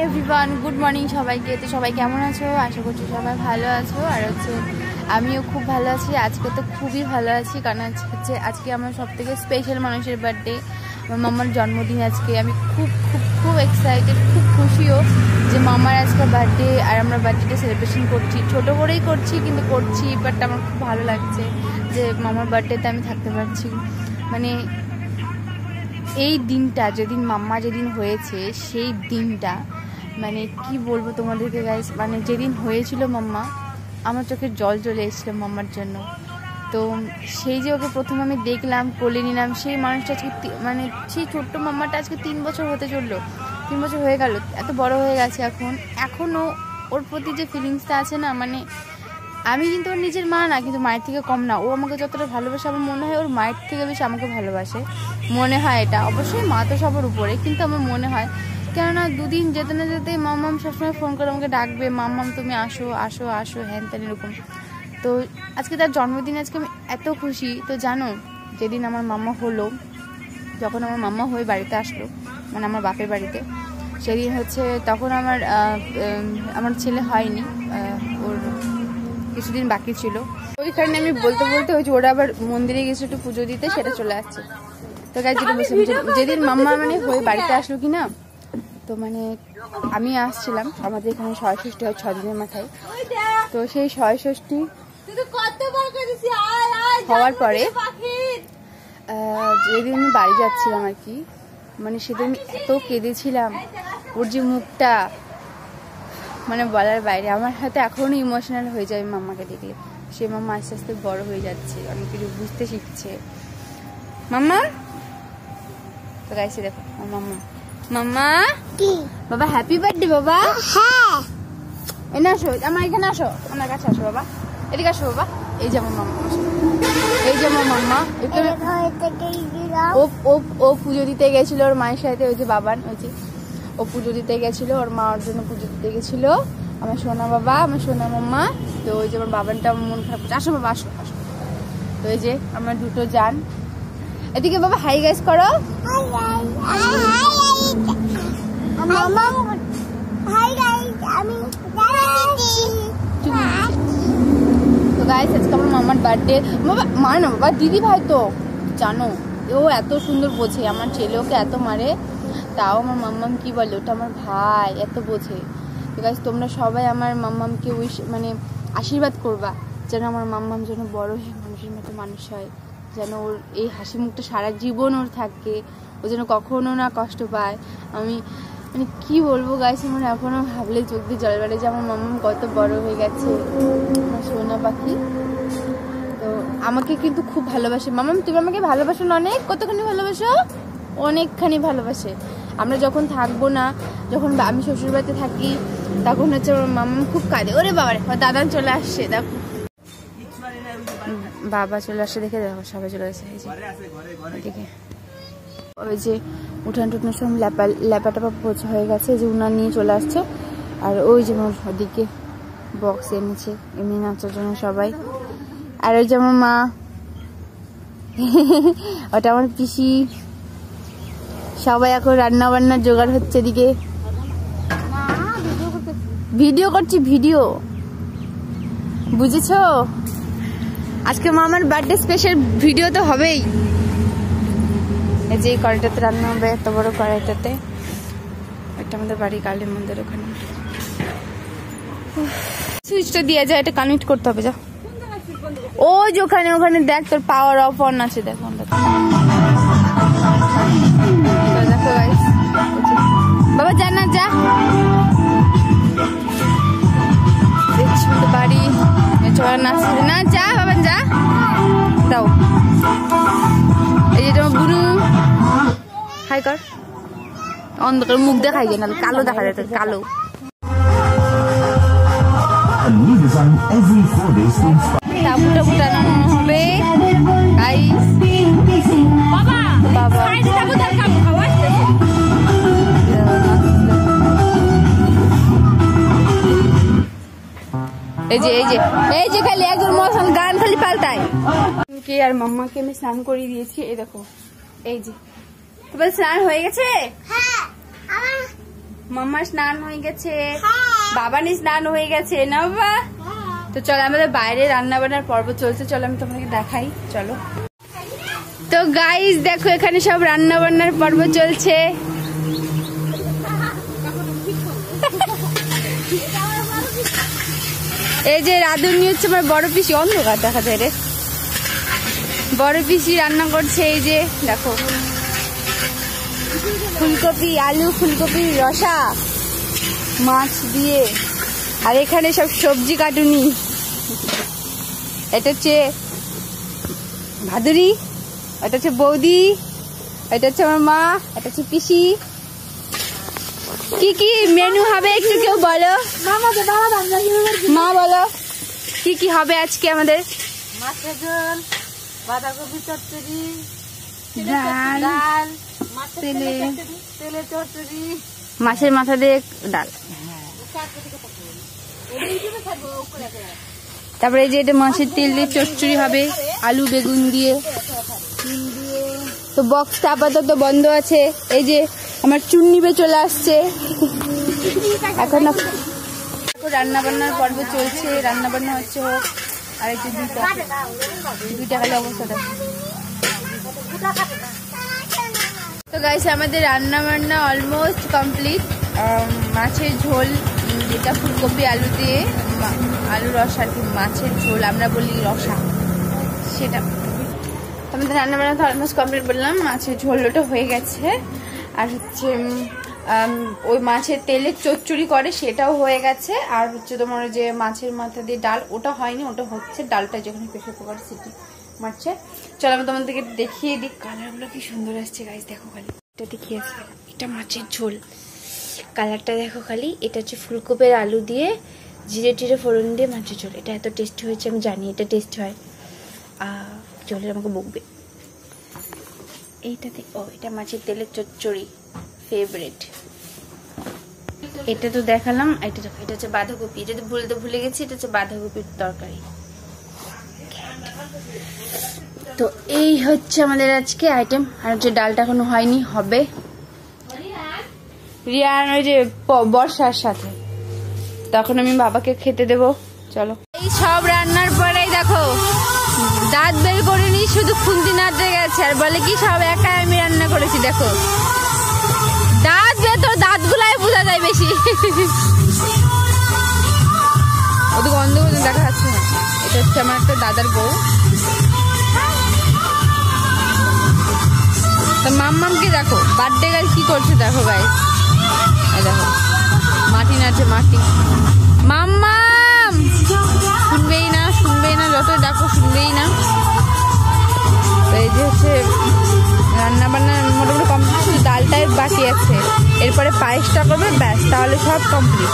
Everyone, good morning সবাইকে। তো সবাই কেমন আছো? আশা করছি সবাই ভালো আছো। আর আমিও খুব ভালো আছি। আজকে তো খুবই ভালো আছি, কারণ আজকে আমার সবথেকে স্পেশাল মানুষের বার্থডে, আমার মামার জন্মদিন আজকে। আমি খুব খুব খুব এক্সাইটেড, খুব খুশিও যে মামার আজকে বার্থডে, আর আমরা বার্থডেটা সেলিব্রেশন করছি। ছোটো করেই করছি, কিন্তু করছি, বাট আমার খুব ভালো লাগছে যে মামার বার্থডেতে আমি থাকতে পারছি। মানে এই দিনটা, যেদিন হয়েছে সেই দিনটা, মানে কি বলবো তোমাদেরকে গাইস, মানে যেদিন হয়েছিল মাম্মা, আমার চোখে জল চলে এসেছিল মাম্মার জন্য। তো সেই যে ওকে প্রথম আমি দেখলাম, কোলে নিলাম, সেই মানুষটা আজকে, মানে সেই ছোট্ট মাম্মাটা আজকে 3 বছর হতে চললো, 3 বছর হয়ে গেল, এত বড় হয়ে গেছে। এখনও ওর প্রতি যে ফিলিংসটা আছে না, মানে আমি কিন্তু ওর নিজের মা না, কিন্তু মায়ের থেকে কম না। ও আমাকে যতটা ভালোবাসে, আমার মনে হয় ওর মায়ের থেকে বেশি আমাকে ভালোবাসে, মনে হয় এটা। অবশ্যই মা তো সবার উপরে, কিন্তু আমার মনে হয়, কেননা দুদিন যেতে না যেতেই মাম্মাম সবসময় ফোন করে আমাকে ডাকবে, মাম্মাম তুমি আসো আসো আসো, হ্যান ত্যান এরকম। তো আজকে তার জন্মদিন, আজকে আমি এত খুশি। তো জানো, যেদিন আমার মাম্মা হলো, যখন আমার মাম্মা হয়ে বাড়িতে আসলো, মানে আমার বাপের বাড়িতে, সেদিন তখন আমার ছেলে হয়নি, ওর কিছুদিন বাকি ছিল। ওই কারণে আমি বলতে ওরা আবার মন্দিরে গেছে একটু পুজো দিতে, সেটা চলে আসছে। তো গাইজ যেদিন মাম্মা মানে হয়ে বাড়িতে আসলো কি না, তো মানে আমি আসছিলাম, আমাদের এখানে ষষ্ঠী হয় 6 দিনের মাথায়। তো সেই ষষ্ঠী হওয়ার পরে যেদিন আমি বাড়ি যাচ্ছিলাম আর কি, মানে সেদিন আমি এত কেঁদেছিলাম, ওর যে মুখটা, মানে বলার বাইরে। আমার হাতে এখনও ইমোশনাল হয়ে যায় মাম্মাকে দেখলে। সে মাম্মা আস্তে আস্তে বড় হয়ে যাচ্ছে, অনেক কিছু বুঝতে শিখছে মাম্মা। তো গাইছে দেখো মাম্মা, মাম্মা বাবা হ্যাপি বার্থডে বাবা। হ্যাঁ, এনে আসো, আমার এখানে আসো, আমার কাছে আসো বাবা, এদিকে আসো বাবা। এই যে আমার মাম্মা, এই যে আমার মাম্মা। ও পুজো দিতে গেছিল ওর মায়ের সাথে, ওই যে বাবান, ওই যে ও পুজো দিতে গেছিল, ওর মা ওর জন্য পুজো দিতে গেছিল, আমার সোনা বাবা, আমার সোনা মাম্মা। তো ওই যে আমার বাবানটা মন খারাপ করছে, আসো বাবা আসো আসো। তো ওই যে আমার দুটো জান, এদিকে বাবা হাই গাইস করো। তো গাইস আজকে আমার মামার বার্থডে। বাবা মা না বাবা, দিদি ভাই তো জানো, ও এত সুন্দর বোঝে, আমার ছেলে ওকে এত মারে, তাও আমার মাম্মাম কি বলে, ওটা আমার ভাই, এত বোঝে। তো গাইস তোমরা সবাই আমার মাম্মামকে মানে আশীর্বাদ করবা, যেন আমার মাম্মাম যেন বড় হয়ে মানুষের মতো মানুষ হয়, যেন ওর এই হাসি মুখটা সারা জীবন ওর থাকে, ও যেন কখনো না কষ্ট পায়। আমি মানে কি বলবো গাইস, আমার এখনো ভাবলে চোখ দিয়ে জল বেড়ে যে আমার মাম্মাম কত বড় হয়ে গেছে, আমার সোনা পাখি। তো আমাকে কিন্তু খুব ভালোবাসে মাম্মাম। তুমি আমাকে ভালোবাসো না অনেক? কতখানি ভালোবাসো? অনেকখানি ভালোবাসে। আমরা যখন থাকবো না, যখন আমি শ্বশুরবাড়িতে থাকি, তখন আমার মাম্মাম খুব কাঁদে। ওরে বাবারে, দাদা চলে আসছে, দেখো বাবা চলে আসছে, দেখে দেখো সবাই চলে আসছে। দেখে ওই যে উঠান টুটানোর সময় ল্যাপা টাপা পোছা হয়ে গেছে, যে উনার নিয়ে চলে আসছে। আর ওই যে আমার ওদিকে বক্স এনেছে এমনি নাচার জন্য সবাই। আর ওই যে আমার মা, ওটা আমার পিসি। সবাই এখন রান্না বান্নার জোগাড় হচ্ছে, এদিকে ভিডিও করছি, ভিডিও, বুঝেছো? আজকে মামার বার্থডে স্পেশাল ভিডিও তো হবেই। এই যে কড়াইটাতে রান্না হবে, এত বড় কড়াইটাতে। এটা আমাদের বাড়ি কালী মন্দির, ওখানে সুইচটা দিয়ে যায়, এটা কানেক্ট করতে হবে। যা ওই যে ওখানে দেখ, তোর পাওয়ার অফ অন আছে, দেখ দেখো গাইস। বাবা যা না, যা বাড়ি নাচছে না, যা বাবা যা, দাও। এই যে তোমার বুনু হাই কর, অন্ধকার মুখ দেখাই যায়, না কালো দেখা যায়, কালো। তাবু টাবু টানানো হবে গাইস। বাবা এই যে খালি একজন মশান গান খালি পাল্টায়। আর মাম্মাকে আমি স্নান করিয়ে দিয়েছি, এই দেখো, এই যে তোমার স্নান হয়ে গেছে? মাম্মার স্নান হয়ে গেছে, বাবানি স্নান হয়ে গেছে না বাবা? তো চলো আমাদের বাইরে রান্না বান্নার পর্ব চলছে, চলো আমি তোমাকে দেখাই। চলো তো গাইস দেখো এখানে সব রান্না বান্নার পর্ব চলছে। এই যে রাঁধুনি হচ্ছে আমার বড় পিসি, অন্ধকার দেখা যায় রে, বড় পিসি রান্না করছে। এই যে দেখো ফুলকপি আলু, ফুলকপির রসা মাছ দিয়ে, আর এখানে সব সবজি কাটুনি। এটা হচ্ছে ভাদুরি, এটা হচ্ছে বৌদি, এটা হচ্ছে আমার মা, এটা হচ্ছে পিসি। কি কি মেনু হবে একটু কেউ বলো? মা বলো কি কি হবে আজকে আমাদের? মাছের ঝোল, বাঁধাকপি চচ্চড়ি, ডাল, তেলের চচ্চড়ি, মাছের মাথা দিয়ে ডাল। তারপরে এই যে এটা মাছের তেল দিয়ে চচ্চড়ি হবে, আলু বেগুন দিয়ে। তো বক্সটা আপাতত বন্ধ আছে। এই যে আমার চুন্নিবে চলে আসছে এখন। রান্না বান্নার পর্ব চলছে, রান্না বান্না হচ্ছে হোক। আর এই যে দুইটা খালি অবস্থাটা। তো গাইস আমাদের রান্না বান্না অলমোস্ট কমপ্লিট। মাছের ঝোল, যেটা ফুলকপি আলু দিয়ে আলু রসা আর কি, মাছের ঝোল আমরা বলি রসা, সেটা আমাদের রান্না বান্না তো অলমোস্ট কমপ্লিট বললাম। মাছের ঝোল ওটা হয়ে গেছে, আর হচ্ছে ওই মাছের তেলের চচ্চড়ি করে সেটাও হয়ে গেছে। আর হচ্ছে তোমার যে মাছের মাথা দিয়ে ডাল, ওটা হয়নি, ওটা হচ্ছে। ডালটা যখন প্রেসার কুকার সিটি মারছে। চলো আমি তোমাদেরকে দেখিয়ে দিই, কালারগুলো কি সুন্দর আসছে গাইস, দেখো খালি। এটা দেখিয়ে আসছে, এটা মাছের ঝোল, কালারটা দেখো খালি। এটা হচ্ছে ফুলকপির আলু দিয়ে জিরে টিরে ফোড়ন দিয়ে মাছের ঝোল। এটা এত টেস্টি হয়েছে আমি জানি, এটা টেস্ট হয়। ঝোলের আমাকে বকবে। এইটাতে এটা মাছের তেলের চচ্চড়ি, ফেভারিট। এটা তো দেখালাম। এটা দেখো, এটা হচ্ছে বাঁধাকপি, এটা তো ভুলে গেছি, এটা হচ্ছে বাঁধাকপির তরকারি। তো এই হচ্ছে আমাদের আজকে আইটেম। আর হচ্ছে ডালটা এখনো হয়নি, হবে। রিয়ান ওই যে বর্ষার সাথে, তখন আমি বাবাকে খেতে দেবো। চলো এই সব রান্নার পরেই দেখো দাঁত বের করে নি, শুধু খুন্তি নাড়তে গেছে আর বলে কি সব একাই আমি রান্না করেছি। দেখো দাঁত বের, তোর দাঁত গুলাই বোঝা যায় বেশি। ওদিকে অন্ধ দেখা যাচ্ছে না। এটা হচ্ছে আমার একটা দাদার বউ। তো মাম্মামকে দেখো বার্থডে গার্ল কি করছে দেখো গাইস, দেখো মাটি নাচে, মাটি। মাম্মাম শুনবেই না, যত দেখো শুনবেই না। এই যে হচ্ছে রান্না বান্না মোটামুটি কমপ্লিট, শুধু ডালটাই বাকি আছে। এরপরে পায়েসটা করবে, ব্যাস, তাহলে সব কমপ্লিট।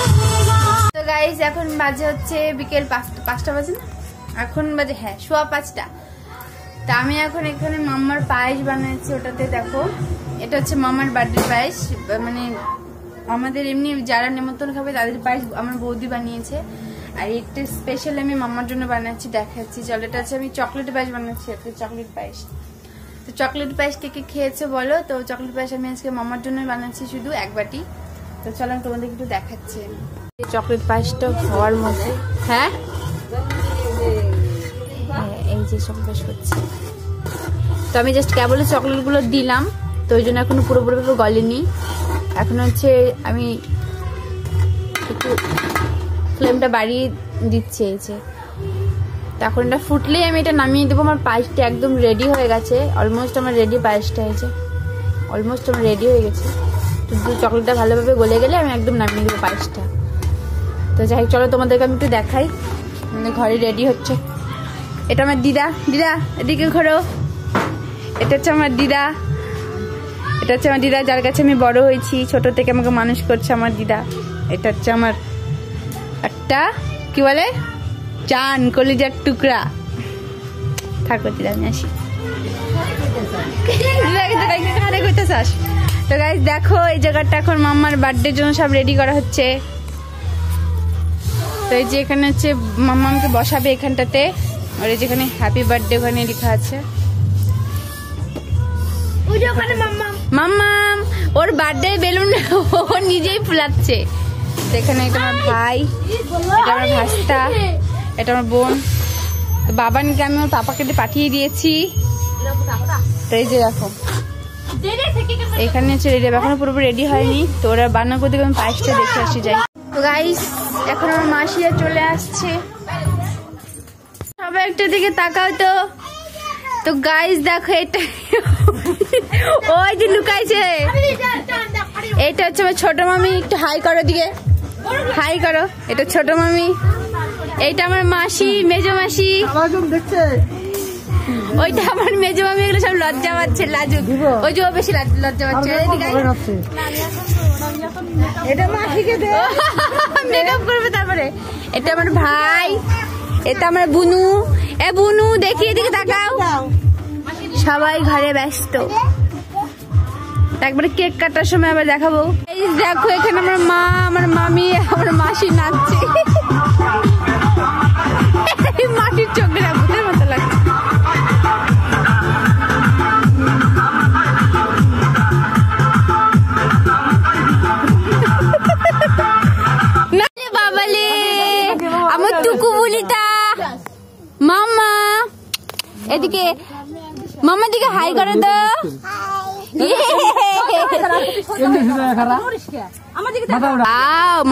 তো গাইস এখন বাজে হচ্ছে বিকেল 5টা বাজে না, এখন বাজে হ্যাঁ 5:15। তা আমি এখন এখানে মাম্মার পায়েস বানাচ্ছি। ওটাতে দেখো এটা হচ্ছে মাম্মার বার্থডে পায়েস, মানে আমাদের এমনি যারা নেমন্তন্ন খাবে তাদের পায়েস আমার বৌদি বানিয়েছে। আর এটা স্পেশাল আমি মাম্মার জন্য বানাচ্ছি, দেখাচ্ছি। চলো এটা হচ্ছে আমি চকলেট পায়েস বানাচ্ছি, একটা চকলেট পায়েস। তো চকলেট পায়েস কে কে খেয়েছে বলো? তো চকলেট পায়েস আমি আজকে মাম্মার জন্য বানাচ্ছি শুধু 1 বাটি। তো চলো আমি তোমাদেরকে একটু দেখাচ্ছি। চকলেট পায়েসটা হওয়ার মধ্যে হ্যাঁ এই যে চকলেট পায়েস করছি। তো আমি জাস্ট কেবল চকলেট গুলো দিলাম, তো ওই জন্য এখনো পুরোপুরি গলেনি। এখন হচ্ছে আমি একটু ফ্লেমটা বাড়িয়ে দিচ্ছি। এই যে তখন এটা ফুটলেই আমি এটা নামিয়ে দেবো। আমার পায়েসটা একদম রেডি হয়ে গেছে, অলমোস্ট আমার রেডি পায়েসটা। এই যে অলমোস্ট আমার রেডি হয়ে গেছে। তো চকলেটটা ভালোভাবে গলে গেলে আমি একদম নামিয়ে দেবো পায়েসটা। তো যাই হোক চলো তোমাদেরকে আমি একটু দেখাই, মানে ঘরে রেডি হচ্ছে। এটা আমার দিদা, এদিকে ঘোরো। এটা হচ্ছে আমার দিদা, যার কাছে আমি বড় হয়েছি, ছোট থেকে আমাকে মানুষ করছে আমার দিদা। এটা হচ্ছে আমার একটা কি বলে জান, কলিজার টুকরা। থাকো দিদা, আমি আসি। তো গাইস দেখো এই জায়গাটা এখন মাম্মার বার্থডের জন্য সব রেডি করা হচ্ছে। তো এই যে এখানে হচ্ছে মাম্মামকে বসাবে এখানটাতে, আর এই যেখানে হ্যাপি বার্থডে ওখানে লেখা আছে। মাম্মাম ওর বার্থডে বেলুন ও নিজেই ফুলাচ্ছে। এখানে এটা আমার ভাই, এটা আমার ভাস্তা, এটা আমার বোন। তো বাবানকে আমি ওর পাপাকে পাঠিয়ে দিয়েছি। এই যে দেখো এখানে হচ্ছে রেডি, এখনো পুরোপুরি রেডি হয়নি। তো ওরা বান্না করতে আমি পায়েসটা দেখে আসি যাই। তো গাইস এখন আমার মাসিরা চলে আসছে, সবাই একটা দিকে তাকাও। তো গাইস দেখো এটা ওই যে লুকাইছে, এটা হচ্ছে আমার ছোট মামি। একটু হাই করো দিকে, হাই করো। এটা ছোট মামি, এইটা আমার মাসি, মেজো মাসি, ওইটা আমার মেজো মামি। এগুলো সব লজ্জা পাচ্ছে, লাজুক। ওই যে ও বেশি লজ্জা পাচ্ছে। এটা মাসিকে দে, মেকআপ করবে তারপরে। এটা আমার ভাই, এটা আমার বুনু। এ বুনু দেখি এদিকে তাকাও। সবাই ঘরে ব্যস্ত, একবারে কেক কাটার সময় আবার দেখাবো। এই দেখো এখানে আমার মা, আমার মামি, আমার মাসি নাচছে। মাটির চোখে ভূতের মতো লাগছে। বাবালে আমার টুকু বুলিটা মামা, এদিকে মামা দিকে হাই করে তো।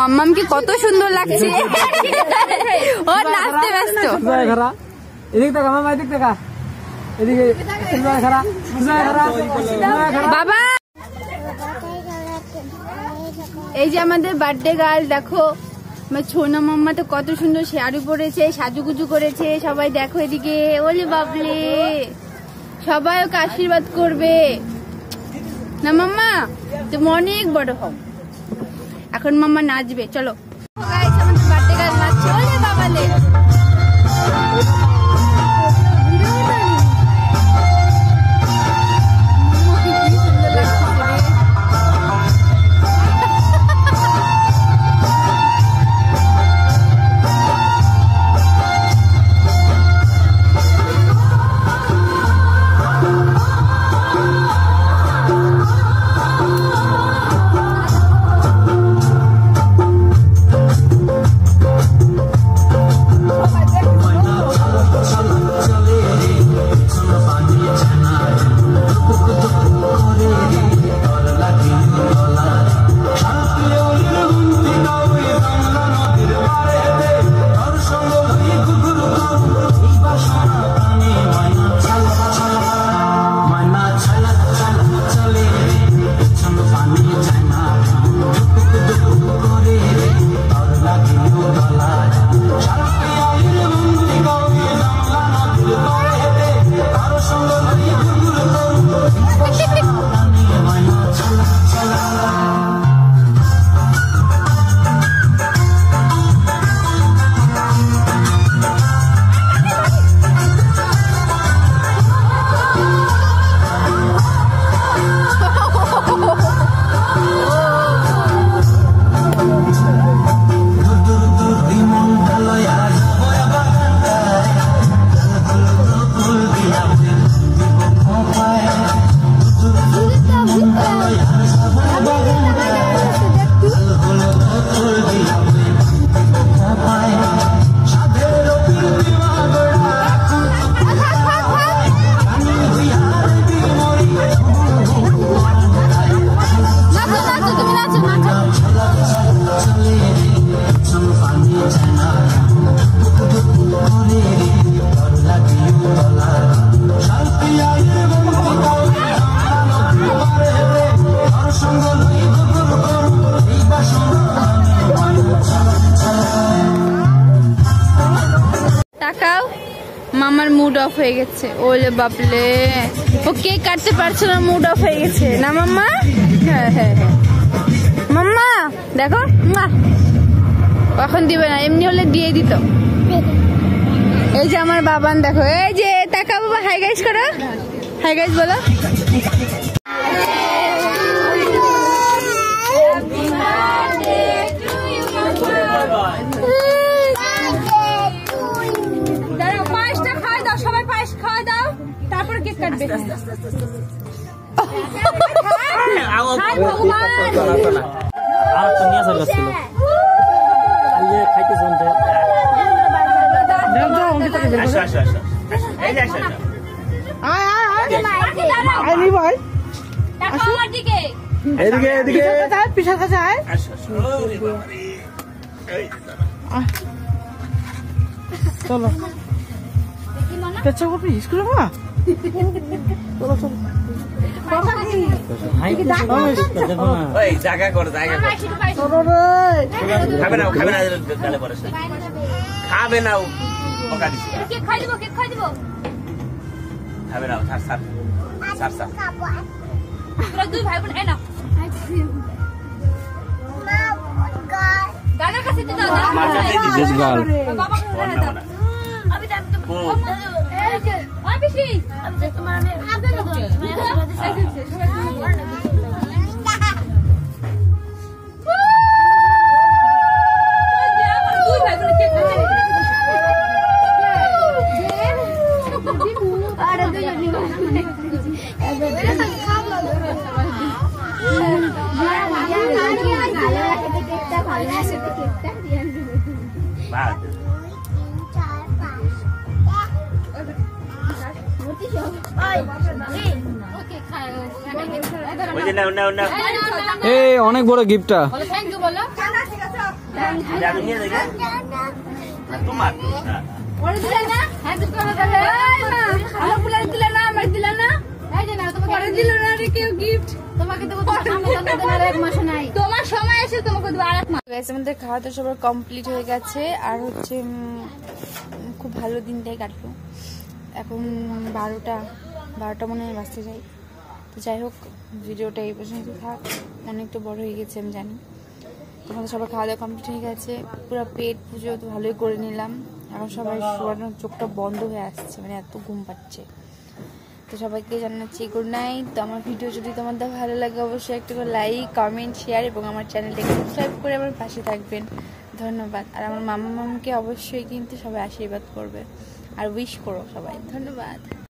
মাম্মামকে কত সুন্দর লাগছে, ও নাচতে ব্যস্ত। বাবা এই যে আমাদের বার্থডে গার্ল, দেখো আমার ছোনা মাম্মা তো কত সুন্দর শাড়ি পরেছে, সাজুগুজু করেছে। সবাই দেখো এদিকে, ওলে বাবলে, সবাই ওকে আশীর্বাদ করবে না মাম্মা? তুমি অনেক বড় হও। এখন মাম্মা নাচবে, চলো। আমাদের বার্থডে গার্ল নাচছে, ওলে বাবালে। মামার মুড অফ হয়ে গেছে। ওলে বাপলে, ও কেক কাটতে পারছে না, মুড অফ হয়ে গেছে না মাম্মা? হ্যাঁ হ্যাঁ হ্যাঁ মাম্মা দেখো, এখন দিবে না, এমনি হলে দিয়ে দিত। এই যে আমার বাবান দেখো, এই যে টাকা বাবা, হাই গাইস করো, হাই গাইস বলো। পায়েসটা খাওয়াই দাও, সবাই পায়েস খাওয়াই দাও, তারপরে কেক কাটবে। আর তো নিয়ে আসার কাছ ছিল এই যে খাইতেছ ওনটা আসো আসো আসো এই যে আসো আইনি ভাই এদিকে এদিকে পিছার কাছে আয় আসো আসো ওরে বাবা রে এই চলো পেছা করবি স্কুলে না চলো চলো হাই দেখো না ওই জায়গা কর চলো রে খাবে না গালে পড়ে খাবে না ওকা দিছি খাবে না স্যার দুই ভাই বোন এনা দাদার কাছে তো দাও দিস গাল বাবা আমি দাম তো এই যে ওই পিসি আমি তোমার আমি আগে লোক দুই ভাই বোন কে খাচ্ছে আরে দুই এই অনেক বড় গিফটটা থ্যাংক ইউ বলো তোমার ওরে দিলে না হ্যাঁ তো করে দিলে আমার পুলার দিলে না আমার দিলে না এই যে না তোমাকে করে দিল না রে কেউ গিফট তোমাকে দেব তোমার এক মাস নাই তোমার সময় এসে তোমাকে দেব আরেক মাস গাইস আমাদের খাওয়া তো সবার কমপ্লিট হয়ে গেছে আর হচ্ছে খুব ভালো দিনটাই কাটলো এখন 12টা মনে হয় বাজতে যাই তো যাই হোক ভিডিওটা এই পর্যন্ত থাক অনেকটা বড় হয়ে গেছে আমি জানি তোমাদের সবার খাওয়া দাওয়া কমপ্লিট হয়ে গেছে পুরো পেট পুজো তো ভালোই করে নিলাম এখন সবাই শোয়ানোর চোখটা বন্ধ হয়ে আসছে মানে এত ঘুম পাচ্ছে তো সবাইকে জানাচ্ছি গুড নাইট তো আমার ভিডিও যদি তোমাদের ভালো লাগে অবশ্যই একটা লাইক কমেন্ট শেয়ার এবং আমার চ্যানেলটাকে সাবস্ক্রাইব করে আমার পাশে থাকবেন ধন্যবাদ আর আমার মামাকে অবশ্যই কিন্তু সবাই আশীর্বাদ করবে আর উইশ করো সবাই ধন্যবাদ।